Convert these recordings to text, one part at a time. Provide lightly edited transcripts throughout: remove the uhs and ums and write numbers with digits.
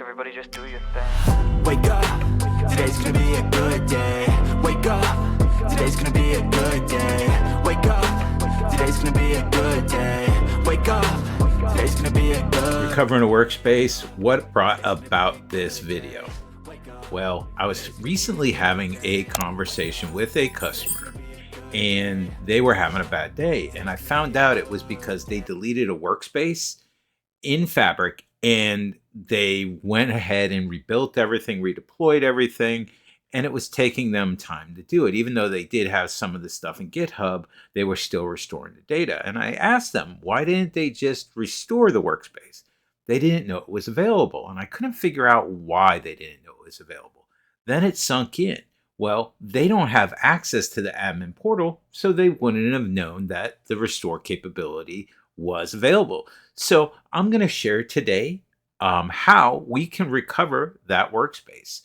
everybody just do your thing. Wake up, today's gonna be a good day. Wake up, today's gonna be a good day. Wake up, today's gonna be a good day. Wake up, today's gonna be a good. Recovering a workspace, what brought about this video? Well, I was recently having a conversation with a customer and they were having a bad day. And I found out it was because they deleted a workspace in Fabric and they went ahead and rebuilt everything, redeployed everything, and it was taking them time to do it. Even though they did have some of the stuff in GitHub, they were still restoring the data. And I asked them, why didn't they just restore the workspace? They didn't know it was available, and I couldn't figure out why they didn't know it was available. Then it sunk in. Well, they don't have access to the admin portal, so they wouldn't have known that the restore capability was available. So I'm going to share today how we can recover that workspace.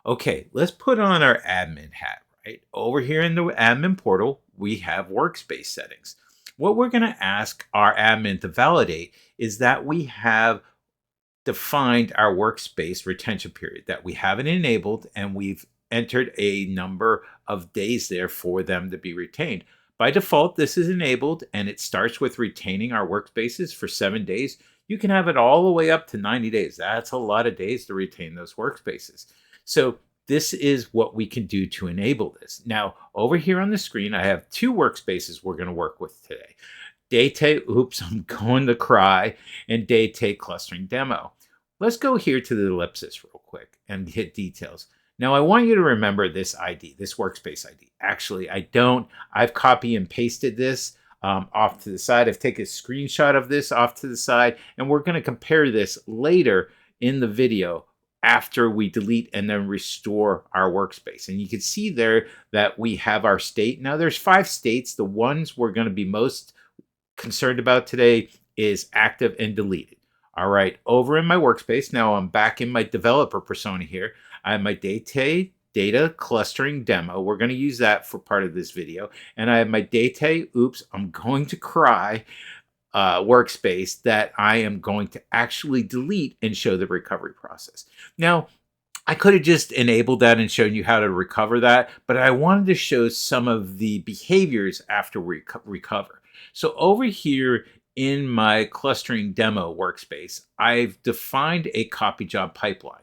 Okay, let's put on our admin hat, right? Over here in the admin portal, we have workspace settings. What we're going to ask our admin to validate is that we have defined our workspace retention period, that we have it enabled and we've entered a number of days there for them to be retained. By default, this is enabled and it starts with retaining our workspaces for 7 days. You can have it all the way up to 90 days. That's a lot of days to retain those workspaces. So this is what we can do to enable this. Now, over here on the screen, I have two workspaces we're going to work with today. Date, oops, I'm going to cry, and Date clustering demo. Let's go here to the ellipsis real quick and hit details. Now, I want you to remember this ID, this workspace ID. Actually, I don't. I've copy and pasted this off to the side. I've taken a screenshot of this off to the side, and we're going to compare this later in the video after we delete and then restore our workspace. And you can see there that we have our state. Now, there's 5 states. The ones we're going to be most concerned about today is active and deleted. All right, over in my workspace, now I'm back in my developer persona here. I have my data clustering demo. We're going to use that for part of this video. And I have my oops, I'm going to cry workspace that I am going to actually delete and show the recovery process. Now, I could have just enabled that and shown you how to recover that, but I wanted to show some of the behaviors after we recover. So over here in my clustering demo workspace, I've defined a copy job pipeline.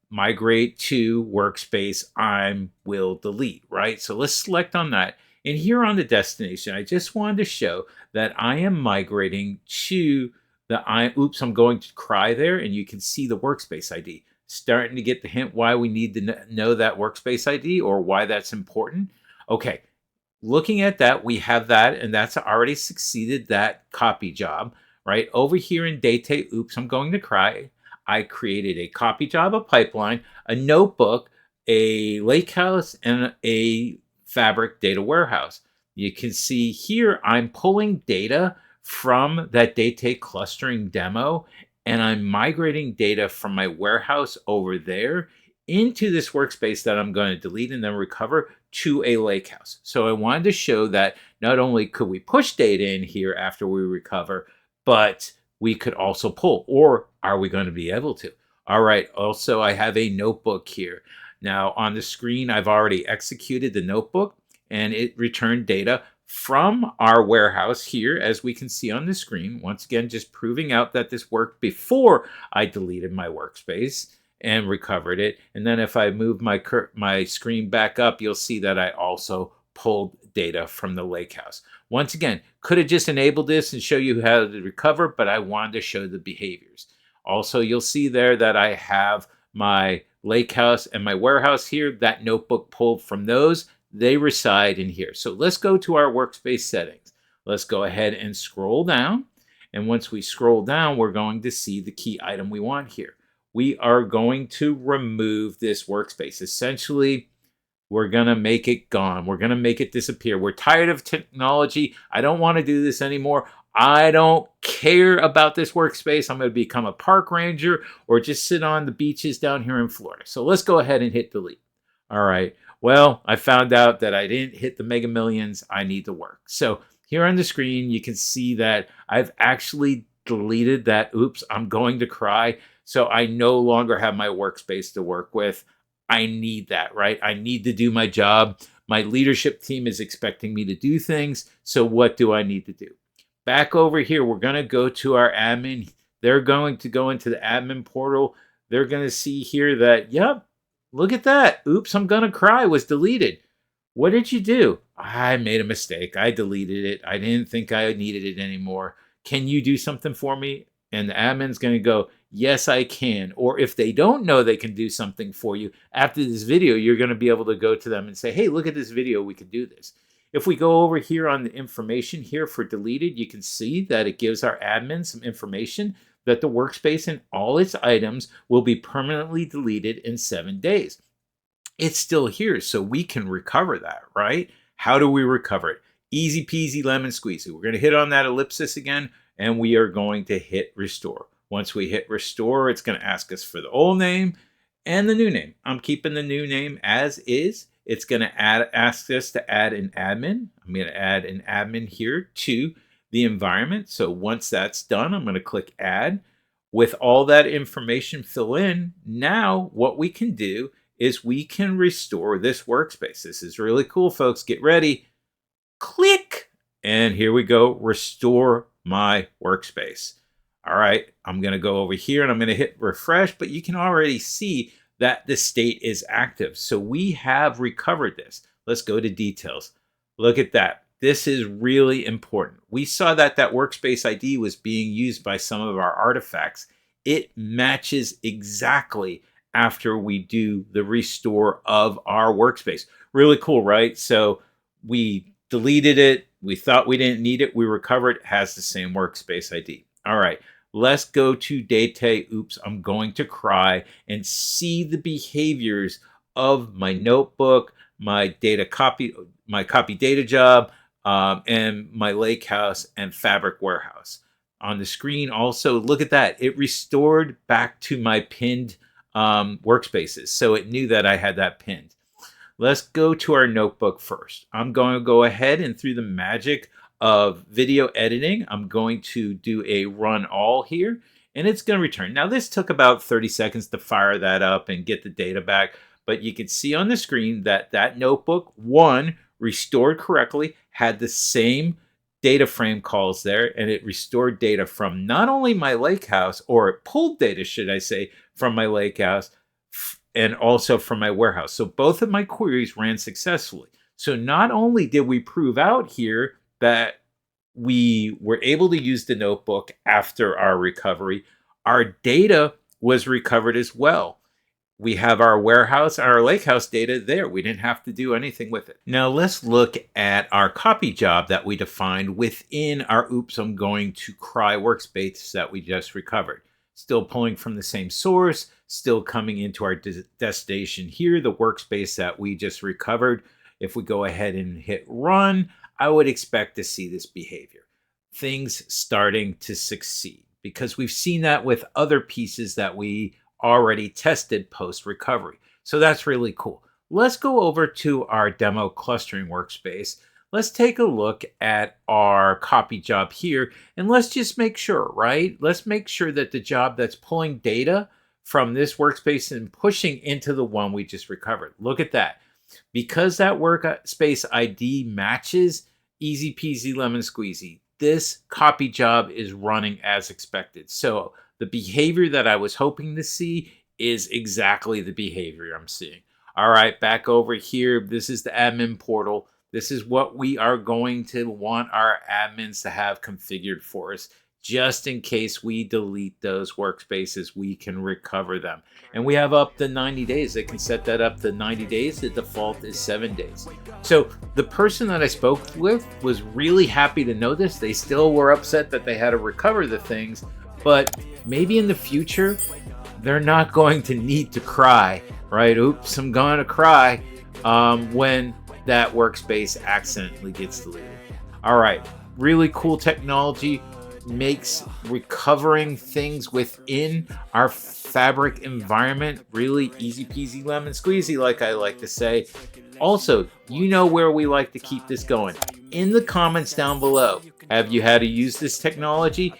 Migrate to workspace, I will delete, right? So let's select on that. And here on the destination, I just wanted to show that I am migrating to the, oops, I'm going to cry there, and you can see the workspace ID. Starting to get the hint why we need to know that workspace ID or why that's important. Okay, looking at that, we have that, and that's already succeeded that copy job, right? Over here in Date, oops, I'm going to cry. I created a copy job, a pipeline, a notebook, a Lakehouse, and a Fabric data warehouse. You can see here I'm pulling data from that Date clustering demo, and I'm migrating data from my warehouse over there into this workspace that I'm going to delete and then recover to a Lakehouse. So I wanted to show that not only could we push data in here after we recover, but we could also pull, or are we going to be able to? All right, also I have a notebook here. Now on the screen, I've already executed the notebook and it returned data from our warehouse here, as we can see on the screen. Once again, just proving out that this worked before I deleted my workspace and recovered it. And then if I move my screen back up, you'll see that I also pulled data from the Lakehouse. Once again, could have just enabled this and show you how to recover, but I wanted to show the behaviors. Also, you'll see there that I have my Lakehouse and my warehouse here. That notebook pulled from those. They reside in here. So let's go to our workspace settings. Let's go ahead and scroll down. And once we scroll down, we're going to see the key item we want here. We are going to remove this workspace. Essentially, we're going to make it gone. We're going to make it disappear. We're tired of technology. I don't want to do this anymore. I don't care about this workspace. I'm going to become a park ranger or just sit on the beaches down here in Florida. So let's go ahead and hit delete. All right. Well, I found out that I didn't hit the Mega Millions. I need to work. So here on the screen, you can see that I've actually deleted that. Oops, I'm going to cry. So I no longer have my workspace to work with. I need that, right? I need to do my job. My leadership team is expecting me to do things. So what do I need to do? Back over here, we're going to go to our admin. They're going to go into the admin portal. They're going to see here that, yep, look at that. Oops, I'm going to cry was deleted. What did you do? I made a mistake. I deleted it. I didn't think I needed it anymore. Can you do something for me? And the admin's going to go, yes, I can. Or if they don't know they can do something for you, after this video, you're going to be able to go to them and say, hey, look at this video. We can do this. If we go over here on the information here for deleted, you can see that it gives our admin some information that the workspace and all its items will be permanently deleted in 7 days. It's still here, so we can recover that, right? How do we recover it? Easy peasy lemon squeezy. We're going to hit on that ellipsis again, and we are going to hit restore. Once we hit restore, it's going to ask us for the old name and the new name. I'm keeping the new name as is. It's going to ask us to add an admin. I'm going to add an admin here to the environment. So once that's done, I'm going to click add. With all that information fill in, now what we can do is we can restore this workspace. This is really cool, folks. Get ready. Click. And here we go. Restore my workspace. All right. I'm going to go over here and I'm going to hit refresh, but you can already see that the state is active. So we have recovered this. Let's go to details. Look at that. This is really important. We saw that that workspace ID was being used by some of our artifacts. It matches exactly after we do the restore of our workspace. Really cool, right? So we deleted it. We thought we didn't need it. We recovered. It has the same workspace ID. All right. Let's go to data. Oops, I'm going to cry and see the behaviors of my notebook, my copy data job, and my Lakehouse and fabric warehouse. On the screen also, look at that. It restored back to my pinned workspaces. So it knew that I had that pinned. Let's go to our notebook first. I'm going to go ahead and through the magic of video editing, I'm going to do a run all here, and it's going to return. Now, this took about 30 seconds to fire that up and get the data back, but you can see on the screen that that notebook, one, restored correctly, had the same data frame calls there, and it restored data from not only my Lakehouse, or it pulled data, should I say, from my Lakehouse, and also from my warehouse. So both of my queries ran successfully. So not only did we prove out here that we were able to use the notebook after our recovery, our data was recovered as well. We have our warehouse and our Lakehouse data there. We didn't have to do anything with it. Now let's look at our copy job that we defined within our Oops, I'm Going to Cry workspace that we just recovered. Still pulling from the same source, still coming into our destination here, the workspace that we just recovered. If we go ahead and hit run, I would expect to see this behavior. Things starting to succeed because we've seen that with other pieces that we already tested post-recovery. So that's really cool. Let's go over to our demo clustering workspace. Let's take a look at our copy job here, and let's just make sure, right? Let's make sure that the job that's pulling data from this workspace and pushing into the one we just recovered. Look at that. Because that workspace ID matches, easy peasy lemon squeezy, this copy job is running as expected. So the behavior that I was hoping to see is exactly the behavior I'm seeing. All right, back over here. This is the admin portal. This is what we are going to want our admins to have configured for us. Just in case we delete those workspaces, we can recover them. And we have up to 90 days. They can set that up to 90 days. The default is 7 days. So the person that I spoke with was really happy to know this. They still were upset that they had to recover the things, but maybe in the future, they're not going to need to cry, right? Oops, I'm going to cry when that workspace accidentally gets deleted. All right, really cool technology. Makes recovering things within our fabric environment really easy peasy lemon squeezy, like I like to say. Also, you know where we like to keep this going. In the comments down below, have you had to use this technology?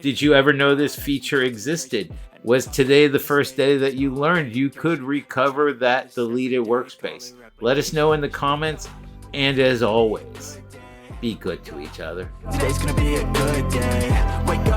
Did you ever know this feature existed? Was today the first day that you learned you could recover that deleted workspace? Let us know in the comments, and as always, be good to each other. Today's gonna be a good day. Wake up.